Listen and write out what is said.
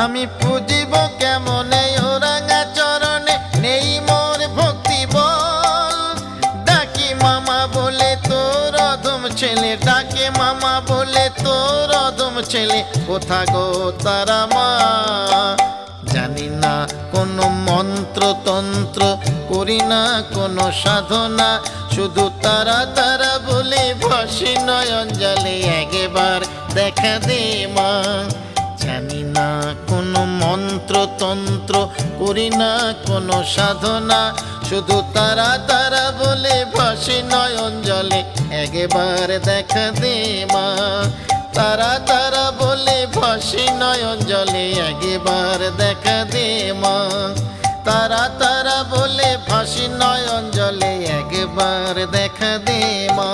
আমি পুজিব কেমনে ও রাঙা চরণে, নেই মোর ভক্তি বল। ডাকি মামা বলে তোর অধম ছেলে, ডাকে মামা বলে তোর অধম ছেলে, কোথা গো তারা মা? জানি না কোনো মন্ত্র তন্ত্র, করি না কোনো সাধনা, শুধু তারা তারা বলে ভাসি নয়ন জলে, একবার দেখা দে মা। জানি না কোনো মন্ত্র তন্ত্র, করি না কোনো সাধনা, শুধু তারা তারা বলে ভাসি নয়ন জলে, একবার দেখা দে মা। তারা তারা বলে ভাসি নয়ন জলে, একবার দেখা দে মা। তারা তারা বলে ভাসি নয়ন জলে, একবার দেখা দে মা।